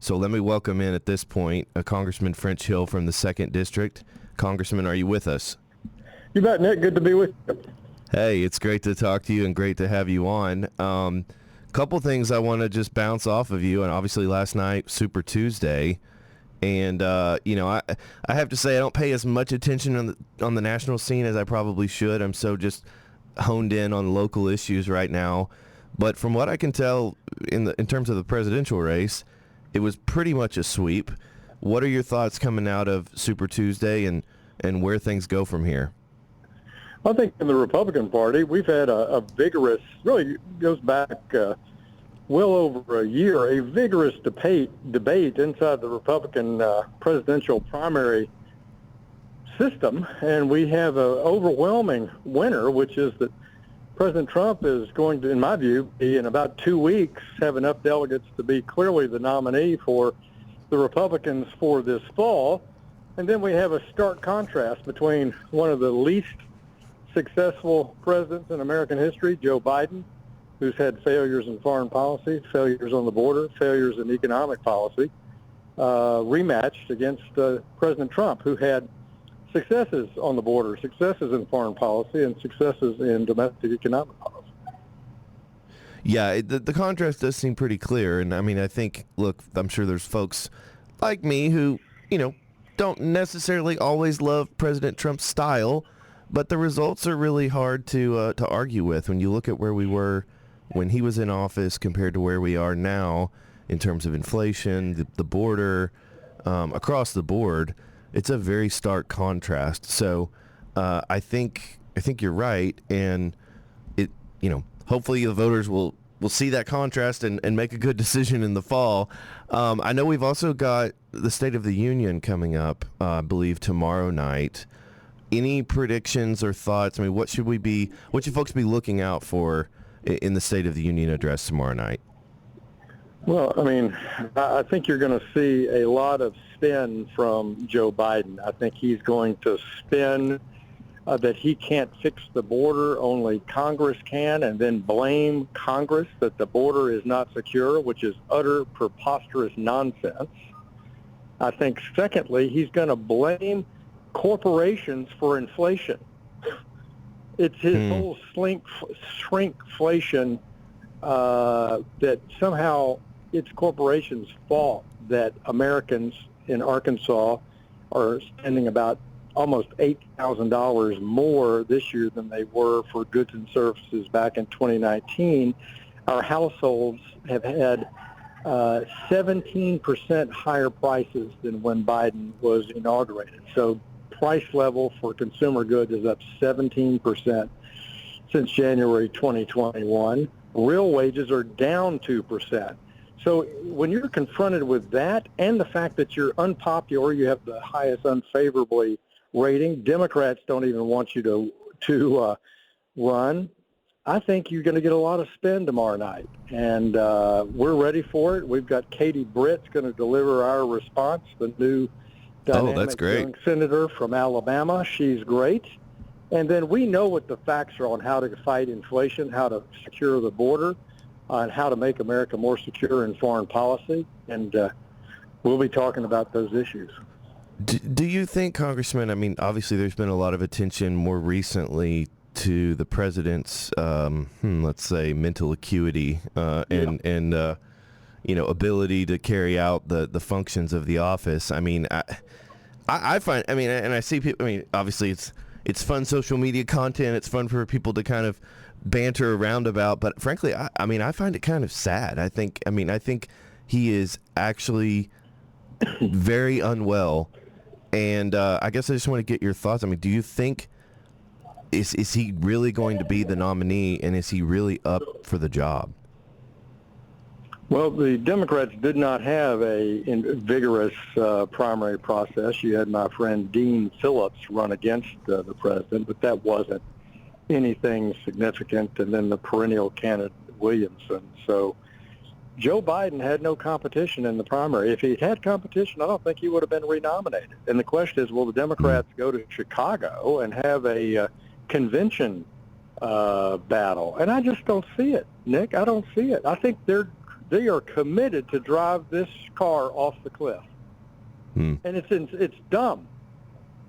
So let me welcome in at this point Congressman French Hill from the 2nd District. Congressman, are you with us? You bet, Nick. Good to be with you. Hey, it's great to talk to you and great to have you on. Couple things I want to just bounce off of you, and obviously last night, Super Tuesday, and I have to say I don't pay as much attention on the national scene as I probably should. I'm so just honed in on local issues right now. But from what I can tell in terms of the presidential race, it was pretty much a sweep. What are your thoughts coming out of Super Tuesday and where things go from here? I think in the Republican Party, we've had a vigorous, really goes back well over a year, a vigorous debate inside the Republican presidential primary system. And we have an overwhelming winner, which is that President Trump is going to, in my view, be in about 2 weeks, have enough delegates to be clearly the nominee for the Republicans for this fall. And then we have a stark contrast between one of the least successful presidents in American history, Joe Biden, who's had failures in foreign policy, failures on the border, failures in economic policy, rematched against President Trump, who had successes on the border, successes in foreign policy, and successes in domestic economic policy. Yeah, the contrast does seem pretty clear. And I mean, I think, look, I'm sure there's folks like me who, don't necessarily always love President Trump's style, but the results are really hard to argue with when you look at where we were when he was in office compared to where we are now in terms of inflation, the border, across the board. It's a very stark contrast. So I think you're right, and it hopefully the voters will see that contrast and make a good decision in the fall. I know we've also got the State of the Union coming up, I believe tomorrow night. Any predictions or thoughts? I mean, what should folks be looking out for in the State of the Union address tomorrow night? Well, I mean, I think you're going to see a lot of spin from Joe Biden. I think he's going to spin that he can't fix the border, only Congress can, and then blame Congress that the border is not secure, which is utter preposterous nonsense. I think, secondly, he's going to blame corporations for inflation. It's his whole shrinkflation that somehow it's corporations' fault that Americans in Arkansas are spending about almost $8,000 more this year than they were for goods and services back in 2019. Our households have had 17% higher prices than when Biden was inaugurated. So price level for consumer goods is up 17% since January 2021. Real wages are down 2%. So when you're confronted with that and the fact that you're unpopular, you have the highest unfavorably rating, Democrats don't even want you to run, I think you're going to get a lot of spin tomorrow night. And we're ready for it. We've got Katie Britt's going to deliver our response, the new dynamic young senator from Alabama. She's great. And then we know what the facts are on how to fight inflation, how to secure the border, and how to make America more secure in foreign policy. And we'll be talking about those issues. Do you think, Congressman, I mean, obviously there's been a lot of attention more recently to the president's, let's say, mental acuity and ability to carry out the functions of the office. I mean, I find, I mean, and I see people, I mean, obviously it's fun social media content. It's fun for people to kind of banter around about, but frankly, I find it kind of sad. I think he is actually very unwell, and I guess I just want to get your thoughts. I mean, do you think is he really going to be the nominee, and is he really up for the job? Well, the Democrats did not have a vigorous primary process. You had my friend Dean Phillips run against the president, but that wasn't anything significant, and then the perennial candidate Williamson. So Joe Biden had no competition in the primary. If he'd had competition, I don't think he would have been renominated. And the question is, will the Democrats go to Chicago and have a convention battle? And I just don't see it, Nick. I don't see it. I think they're They are committed to drive this car off the cliff. And it's dumb.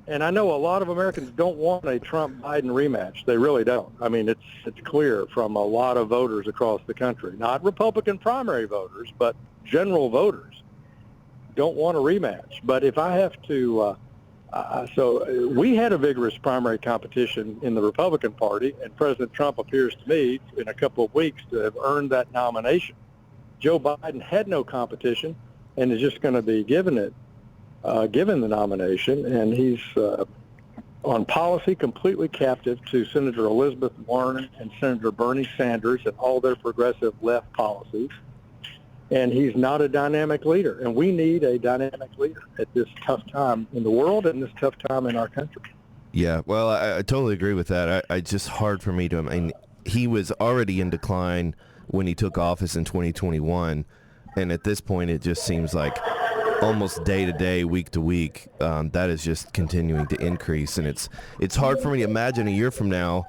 And I know a lot of Americans don't want a Trump-Biden rematch. They really don't. I mean, it's clear from a lot of voters across the country, not Republican primary voters, but general voters don't want a rematch. But if I have to, so we had a vigorous primary competition in the Republican Party, and President Trump appears to me in a couple of weeks to have earned that nomination. Joe Biden had no competition and is just going to be given the nomination, and he's on policy completely captive to Senator Elizabeth Warren and Senator Bernie Sanders and all their progressive left policies. And he's not a dynamic leader, and we need a dynamic leader at this tough time in the world and this tough time in our country. Yeah, well, I totally agree with that. I just hard for me to, I mean, he was already in decline when he took office in 2021, and at this point it just seems like almost day to day, week to week, that is just continuing to increase, and it's hard for me to imagine a year from now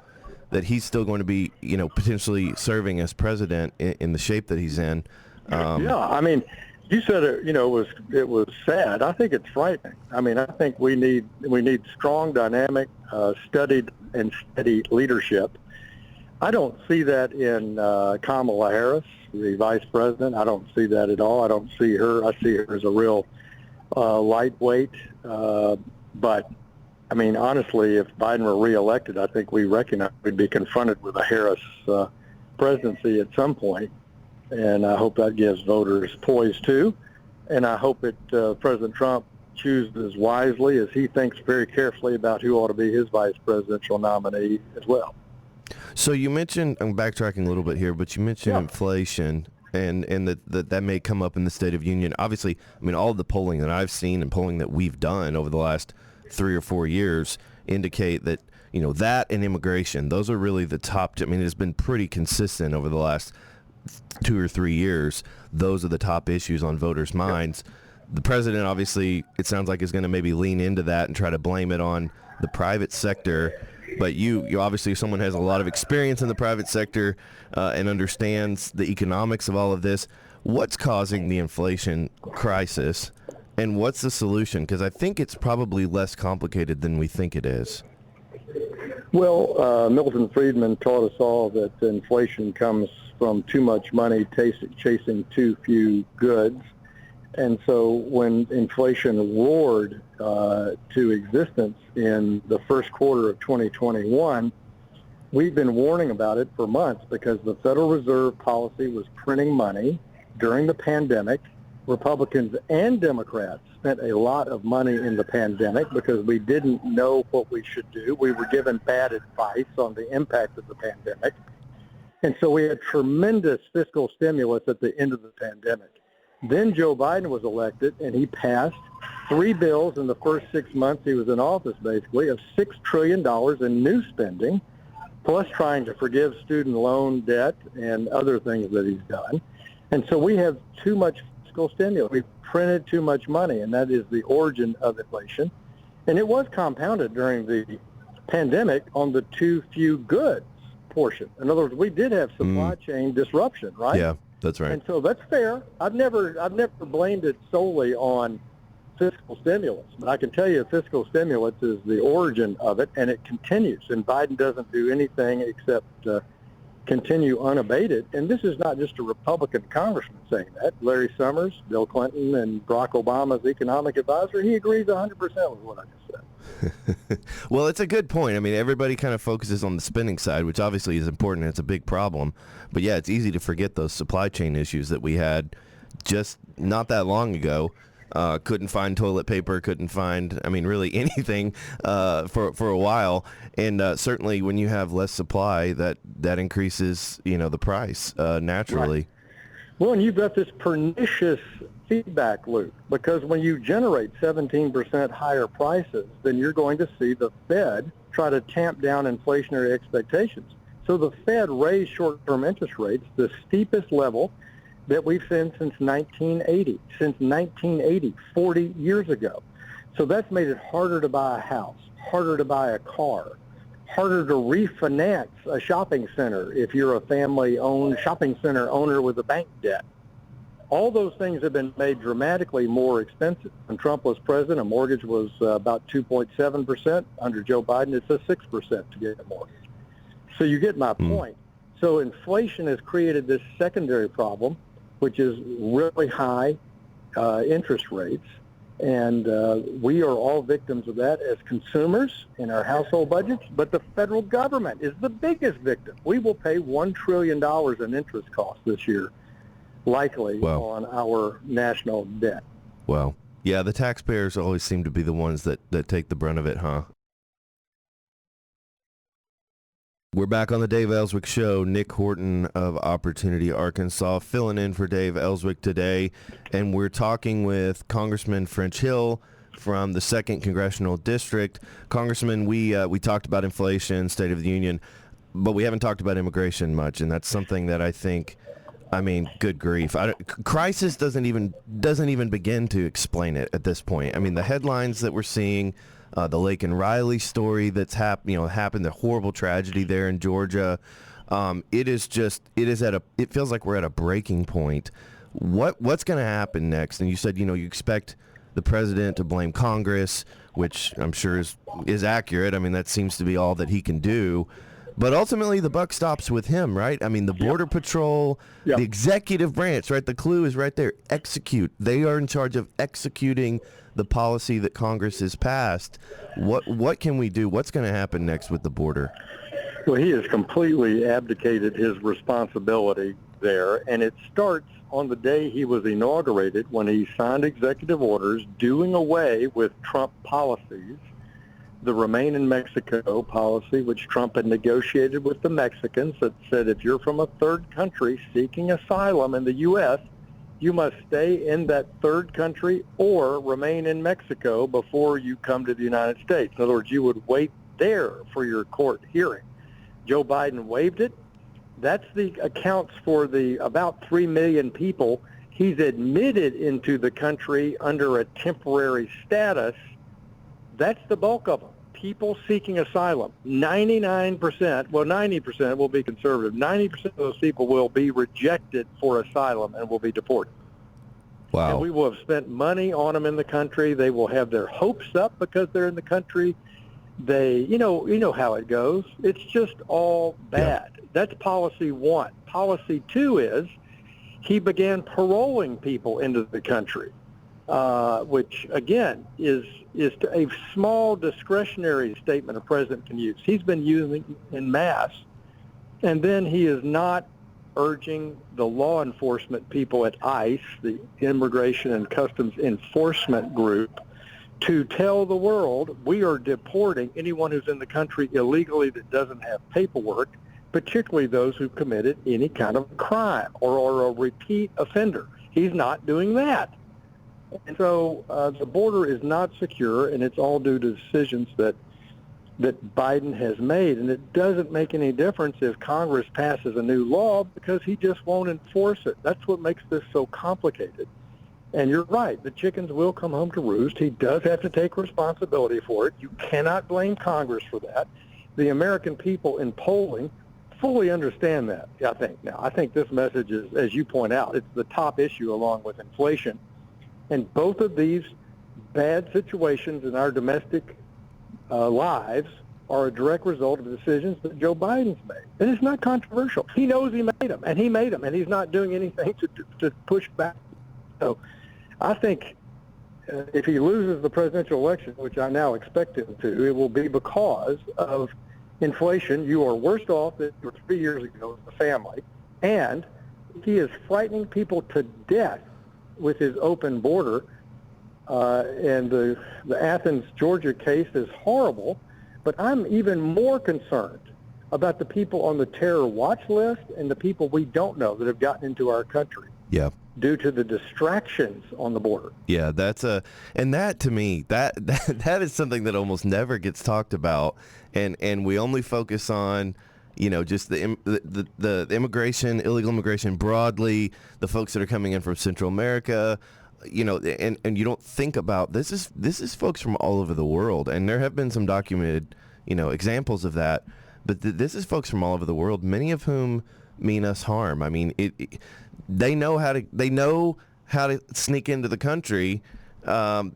that he's still going to be, potentially serving as president in the shape that he's in. Yeah, I mean, you said it was sad. I think it's frightening. I mean, I think we need strong, dynamic, studied and steady leadership. I don't see that in Kamala Harris, the vice president. I don't see that at all. I don't see her. I see her as a real lightweight. But, I mean, honestly, if Biden were reelected, I think we recognize we'd be confronted with a Harris presidency at some point. And I hope that gives voters poise, too. And I hope that President Trump chooses wisely as he thinks very carefully about who ought to be his vice presidential nominee as well. So you mentioned, I'm backtracking a little bit here, but you mentioned inflation and that may come up in the State of Union. Obviously, I mean, all of the polling that I've seen and polling that we've done over the last 3 or 4 years indicate that, that and immigration, those are really the top. I mean, it's been pretty consistent over the last 2 or 3 years. Those are the top issues on voters' minds. The president, obviously, it sounds like is going to maybe lean into that and try to blame it on the private sector. But you obviously, someone has a lot of experience in the private sector and understands the economics of all of this. What's causing the inflation crisis, and what's the solution? Because I think it's probably less complicated than we think it is. Well, Milton Friedman taught us all that inflation comes from too much money chasing too few goods. And so when inflation roared to existence in the first quarter of 2021, we've been warning about it for months because the Federal Reserve policy was printing money during the pandemic. Republicans and Democrats spent a lot of money in the pandemic because we didn't know what we should do. We were given bad advice on the impact of the pandemic. And so we had tremendous fiscal stimulus at the end of the pandemic. Then Joe Biden was elected, and he passed 3 bills in the first 6 months he was in office, basically, of $6 trillion in new spending, plus trying to forgive student loan debt and other things that he's done. And so we have too much fiscal stimulus. We've printed too much money, and that is the origin of inflation. And it was compounded during the pandemic on the too few goods portion. In other words, we did have supply chain disruption, right? Yeah. That's right. And so that's fair. I've never blamed it solely on fiscal stimulus, but I can tell you fiscal stimulus is the origin of it, and it continues. And Biden doesn't do anything except continue unabated. And this is not just a Republican congressman saying that. Larry Summers, Bill Clinton, and Barack Obama's economic advisor, he agrees 100% with what I just said. Well, it's a good point. I mean, everybody kind of focuses on the spending side, which obviously is important. And it's a big problem. But yeah, it's easy to forget those supply chain issues that we had just not that long ago. Couldn't find toilet paper, couldn't find, I mean, really anything for a while. And certainly when you have less supply, that increases, the price naturally. Right. Well, and you've got this pernicious feedback loop, because when you generate 17% higher prices, then you're going to see the Fed try to tamp down inflationary expectations. So the Fed raised short-term interest rates, the steepest level that we've seen since 1980. Since 1980, 40 years ago. So that's made it harder to buy a house, harder to buy a car, harder to refinance a shopping center if you're a family-owned shopping center owner with a bank debt. All those things have been made dramatically more expensive. When Trump was president, a mortgage was about 2.7%. Under Joe Biden, it's a 6% to get a mortgage. So you get my point. So inflation has created this secondary problem, which is really high interest rates. And we are all victims of that as consumers in our household budgets. But the federal government is the biggest victim. We will pay $1 trillion in interest costs this year, likely, on our national debt. Well, yeah, the taxpayers always seem to be the ones that take the brunt of it, huh? We're back on the Dave Elswick Show. Nic Horton of Opportunity, Arkansas, filling in for Dave Elswick today. And we're talking with Congressman French Hill from the 2nd Congressional District. Congressman, we talked about inflation, State of the Union, but we haven't talked about immigration much, and that's something that I think, I mean, good grief. Crisis doesn't even begin to explain it at this point. I mean, the headlines that we're seeing, the Lake and Riley story that's happened, the horrible tragedy there in Georgia. It feels like we're at a breaking point. What's going to happen next? And you said, you expect the president to blame Congress, which I'm sure is accurate. I mean, that seems to be all that he can do. But ultimately, the buck stops with him, right? I mean, the Border Patrol, the executive branch, right? The clue is right there. Execute. They are in charge of executing the policy that Congress has passed. What can we do? What's going to happen next with the border? Well, he has completely abdicated his responsibility there, and it starts on the day he was inaugurated when he signed executive orders doing away with Trump policies. The Remain in Mexico policy, which Trump had negotiated with the Mexicans, that said if you're from a third country seeking asylum in the U.S., you must stay in that third country or remain in Mexico before you come to the United States. In other words, you would wait there for your court hearing. Joe Biden waived it. That's the accounts for the about 3 million people he's admitted into the country under a temporary status. That's the bulk of them. People seeking asylum. 90% will be conservative. 90% of those people will be rejected for asylum and will be deported. Wow. And we will have spent money on them in the country. They will have their hopes up because they're in the country. You know how it goes. It's just all bad. Yeah. That's policy one. Policy two is he began paroling people into the country. Which, again, is a small discretionary statement a president can use. He's been using en masse. And then he is not urging the law enforcement people at ICE, the Immigration and Customs Enforcement Group, to tell the world we are deporting anyone who's in the country illegally that doesn't have paperwork, particularly those who've committed any kind of crime or a repeat offender. He's not doing that. And so the border is not secure, and it's all due to decisions that Biden has made. And it doesn't make any difference if Congress passes a new law because he just won't enforce it. That's what makes this so complicated. And you're right, the chickens will come home to roost. He does have to take responsibility for it. You cannot blame Congress for that. The American people in polling fully understand that, I think. Now, I think this message is, as you point out, it's the top issue along with inflation. And both of these bad situations in our domestic lives are a direct result of decisions that Joe Biden's made. And it's not controversial. He knows he made them, and he made them, and he's not doing anything to push back. So I think if he loses the presidential election, which I now expect him to, it will be because of inflation. You are worse off than you were 3 years ago as a family, and he is frightening people to death with his open border, and the Athens, Georgia case is horrible, but I'm even more concerned about the people on the terror watch list and the people we don't know that have gotten into our country. Yeah. Due to the distractions on the border. Yeah, and that to me, that is something that almost never gets talked about, and we only focus on, just the immigration, illegal immigration broadly, the folks that are coming in from Central America, and you don't think about this is folks from all over the world, and there have been some documented, examples of that, but this is folks from all over the world, many of whom mean us harm. I mean, they know how to sneak into the country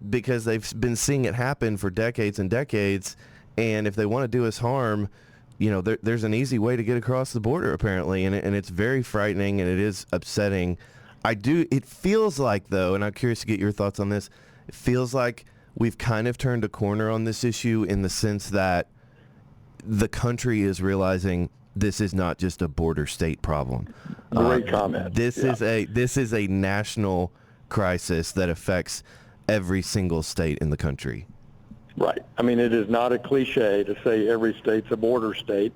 because they've been seeing it happen for decades and decades. And if they want to do us harm, there's an easy way to get across the border, apparently, and it's very frightening, and it is upsetting. It feels like, though, and I'm curious to get your thoughts on this, it feels like we've kind of turned a corner on this issue in the sense that the country is realizing this is not just a border state problem. Great comment. This is a national crisis that affects every single state in the country. Right. I mean, it is not a cliche to say every state's a border state.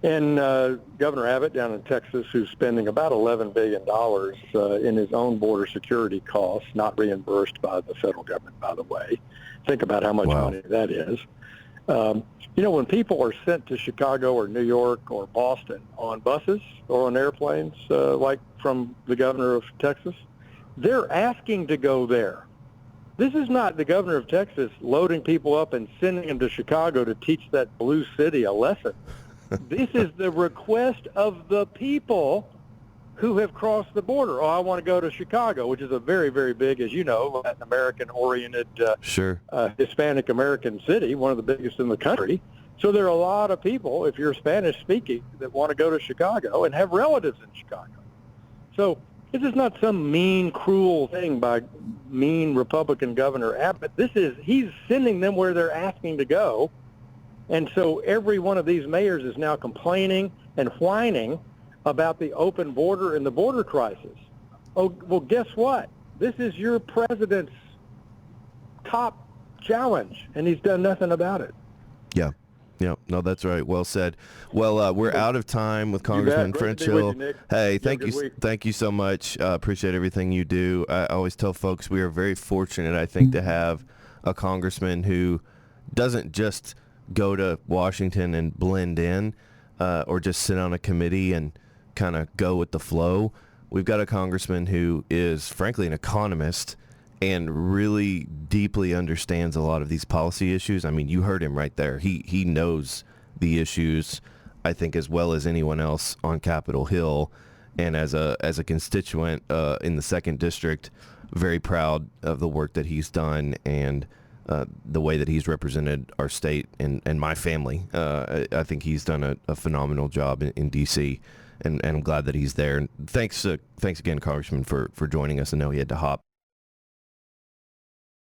And Governor Abbott down in Texas, who's spending about $11 billion in his own border security costs, not reimbursed by the federal government, by the way. Think about how much money that is. When people are sent to Chicago or New York or Boston on buses or on airplanes, like from the governor of Texas, they're asking to go there. This is not the governor of Texas loading people up and sending them to Chicago to teach that blue city a lesson. This is the request of the people who have crossed the border. Oh, I want to go to Chicago, which is a very, very big, as you know, Latin American-oriented, Hispanic American city, one of the biggest in the country. So there are a lot of people, if you're Spanish-speaking, that want to go to Chicago and have relatives in Chicago. So this is not some mean, cruel thing by mean Republican Governor Abbott. He's sending them where they're asking to go. And so every one of these mayors is now complaining and whining about the open border and the border crisis. Oh, well, guess what? This is your president's top challenge, and he's done nothing about it. Yeah. Yeah, no, that's right. Well said. Well, we're out of time with Congressman French Hill. Hey, thank you so much. Appreciate everything you do. I always tell folks we are very fortunate, I think, to have a congressman who doesn't just go to Washington and blend in or just sit on a committee and kind of go with the flow. We've got a congressman who is, frankly, an economist and really deeply understands a lot of these policy issues. I mean, you heard him right there. He knows the issues, I think, as well as anyone else on Capitol Hill. And as a constituent in the 2nd District, very proud of the work that he's done and the way that he's represented our state and my family. I think he's done a phenomenal job in D.C., and I'm glad that he's there. And thanks again, Congressman, for joining us. I know he had to hop